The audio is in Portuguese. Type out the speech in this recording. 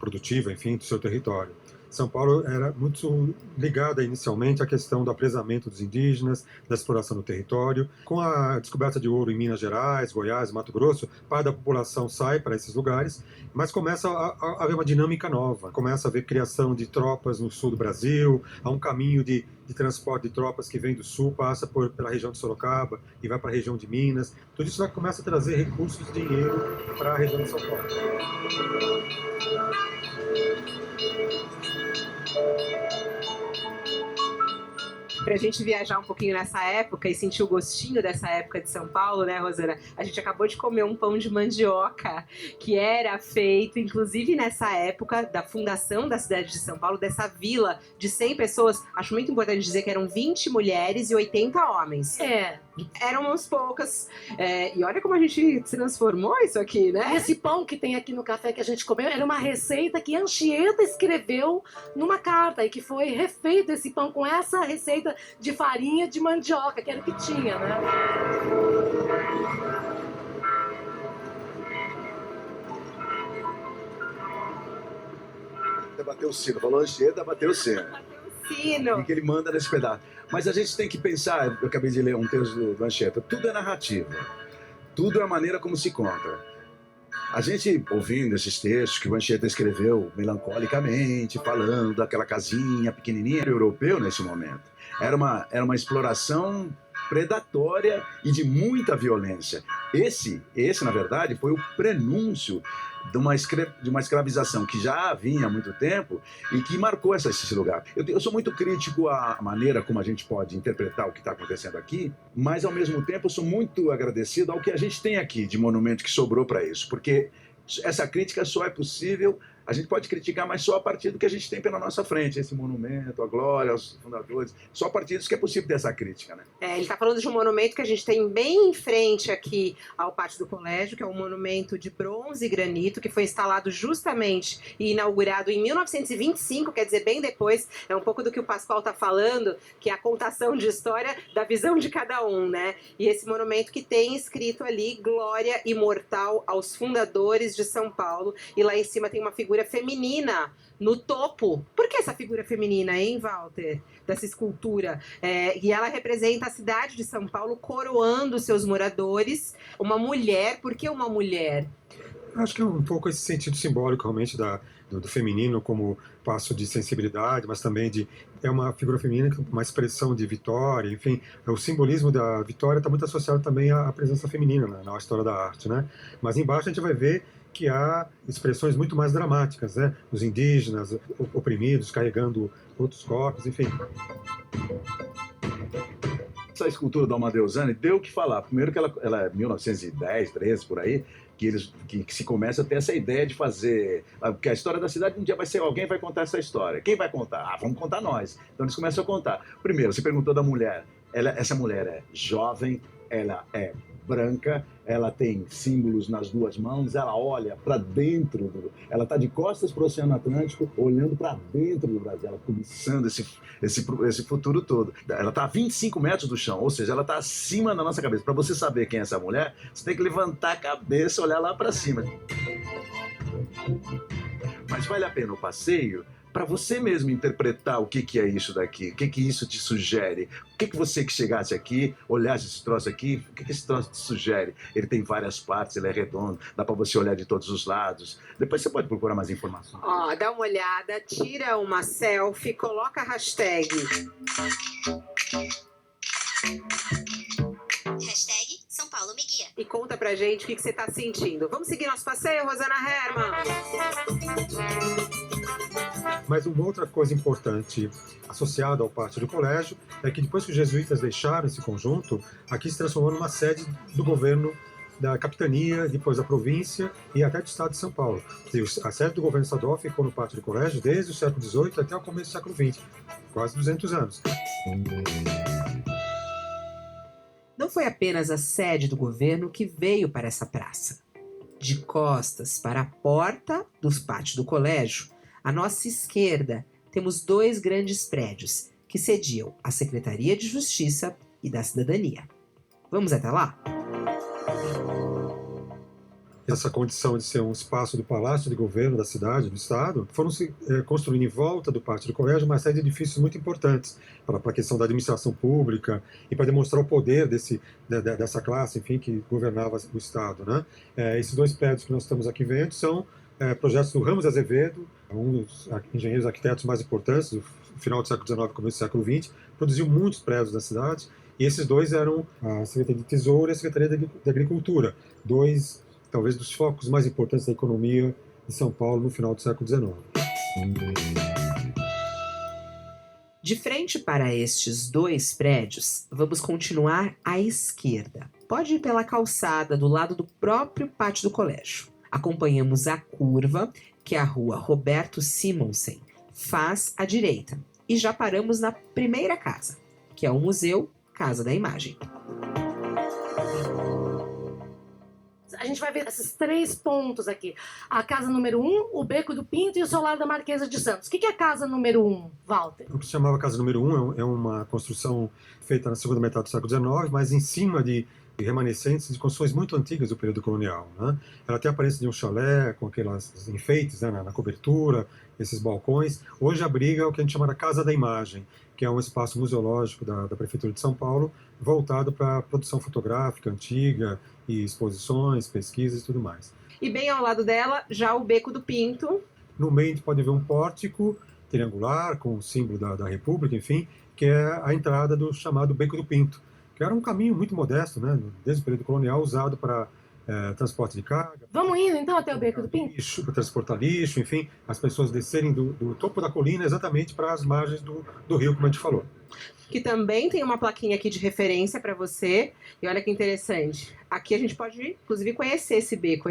produtiva, enfim, do seu território. São Paulo era muito ligada inicialmente à questão do apresamento dos indígenas, da exploração do território. Com a descoberta de ouro em Minas Gerais, Goiás, Mato Grosso, parte da população sai para esses lugares, mas começa a haver uma dinâmica nova. Começa a haver criação de tropas no sul do Brasil, há um caminho de transporte de tropas que vem do sul, passa pela região de Sorocaba e vai para a região de Minas. Tudo isso começa a trazer recursos e dinheiro para a região de São Paulo. Pra gente viajar um pouquinho nessa época e sentir o gostinho dessa época de São Paulo, né, Rosana? A gente acabou de comer um pão de mandioca que era feito, inclusive nessa época da fundação da cidade de São Paulo, dessa vila de 100 pessoas. Acho muito importante dizer que eram 20 mulheres e 80 homens. Eram umas poucas. E olha como a gente transformou isso aqui, né? Esse pão que tem aqui no café que a gente comeu era uma receita que Anchieta escreveu numa carta e que foi refeito esse pão com essa receita de farinha de mandioca, que era o que tinha, né? Bateu o sino, falou Anchieta, bateu o sino. Sino. E que ele manda nesse pedaço. Mas a gente tem que pensar, eu acabei de ler um texto do Anchieta, tudo é narrativa, tudo é a maneira como se conta. A gente, ouvindo esses textos que o Anchieta escreveu melancolicamente, falando daquela casinha pequenininha, europeu nesse momento, era uma exploração predatória e de muita violência. Esse na verdade, foi o prenúncio de uma escravização que já vinha há muito tempo e que marcou esse lugar. Eu sou muito crítico à maneira como a gente pode interpretar o que está acontecendo aqui, mas, ao mesmo tempo, eu sou muito agradecido ao que a gente tem aqui de monumento que sobrou para isso, porque essa crítica só é possível. A gente pode criticar, mas só a partir do que a gente tem pela nossa frente, esse monumento, a glória aos fundadores, só a partir disso que é possível ter essa crítica, né? Ele está falando de um monumento que a gente tem bem em frente aqui ao pátio do colégio, que é um monumento de bronze e granito, que foi instalado justamente e inaugurado em 1925, quer dizer, bem depois. É um pouco do que o Pascoal está falando, que é a contação de história da visão de cada um, né? E esse monumento que tem escrito ali, glória imortal aos fundadores de São Paulo, e lá em cima tem uma figura feminina no topo. Por que essa figura feminina, hein, Walter? Dessa escultura. E ela representa a cidade de São Paulo coroando seus moradores. Uma mulher. Por que uma mulher? Acho que é um pouco esse sentido simbólico realmente do feminino como passo de sensibilidade, mas também é uma figura feminina com uma expressão de vitória, enfim, o simbolismo da vitória está muito associado também à presença feminina na história da arte, né? Mas embaixo a gente vai ver que há expressões muito mais dramáticas, né? Os indígenas oprimidos carregando outros corpos, enfim. Essa escultura do Amadeusani deu o que falar. Primeiro que ela é 1910, 13, por aí, que se começa a ter essa ideia de fazer... Porque a história da cidade um dia vai ser alguém vai contar essa história. Quem vai contar? Vamos contar nós. Então eles começam a contar. Primeiro, você perguntou da mulher. Essa mulher é jovem, ela é branca, ela tem símbolos nas duas mãos, ela olha para dentro, ela está de costas para o Oceano Atlântico, olhando para dentro do Brasil, ela cobiçando esse futuro todo. Ela está a 25 metros do chão, ou seja, ela está acima da nossa cabeça. Para você saber quem é essa mulher, você tem que levantar a cabeça, olhar lá para cima. Mas vale a pena o passeio para você mesmo interpretar o que é isso daqui, o que isso te sugere. O que você que chegasse aqui, olhasse esse troço aqui, o que esse troço te sugere? Ele tem várias partes, ele é redondo, dá para você olhar de todos os lados. Depois você pode procurar mais informações. Dá uma olhada, tira uma selfie, coloca a hashtag. Hashtag São Paulo me guia. E conta pra gente o que você tá sentindo. Vamos seguir nosso passeio, Rosana Herman? Mas uma outra coisa importante associada ao pátio do colégio é que depois que os jesuítas deixaram esse conjunto, aqui se transformou numa sede do governo da capitania, depois da província e até do estado de São Paulo. A sede do governo estadual ficou no pátio do colégio desde o século XVIII até o começo do século XX, quase 200 anos. Não foi apenas a sede do governo que veio para essa praça. De costas para a porta dos pátios do colégio, à nossa esquerda, temos dois grandes prédios que sediam a Secretaria de Justiça e da Cidadania. Vamos até lá? essa condição de ser um espaço do palácio de governo da cidade, do estado, foram se construindo em volta do pátio do colégio uma série de edifícios muito importantes para a questão da administração pública e para demonstrar o poder dessa classe, enfim, que governava o estado, né? Esses dois prédios que nós estamos aqui vendo são projetos do Ramos Azevedo, um dos engenheiros arquitetos mais importantes do final do século XIX, começo do século XX, produziu muitos prédios da cidade, e esses dois eram a Secretaria de Tesouro e a Secretaria de Agricultura, dois, talvez, dos focos mais importantes da economia de São Paulo no final do século XIX. De frente para estes dois prédios, vamos continuar à esquerda. Pode ir pela calçada do lado do próprio pátio do colégio. Acompanhamos a curva, que é a rua Roberto Simonsen, faz à direita. E já paramos na primeira casa, que é o Museu Casa da Imagem. A gente vai ver esses 3 pontos aqui. A casa número 1, o Beco do Pinto e o Solar da Marquesa de Santos. O que é a casa número 1, Walter? O que se chamava casa número 1 é uma construção feita na segunda metade do século XIX, mas em cima de remanescentes de construções muito antigas do período colonial, né? Ela tem a aparência de um chalé com aqueles enfeites, né, na cobertura, esses balcões. Hoje abriga o que a gente chama de Casa da Imagem, que é um espaço museológico da Prefeitura de São Paulo, voltado para a produção fotográfica antiga, e exposições, pesquisas e tudo mais. E bem ao lado dela, já o Beco do Pinto. No meio a gente pode ver um pórtico triangular, com o símbolo da República, enfim, que é a entrada do chamado Beco do Pinto, que era um caminho muito modesto, né, desde o período colonial, usado para transporte de carga. Vamos indo então até o Beco do Pinto? Lixo, para transportar lixo, enfim, as pessoas descerem do topo da colina exatamente para as margens do rio, como a gente falou. Que também tem uma plaquinha aqui de referência para você. E olha que interessante. Aqui a gente pode, inclusive, conhecer esse beco.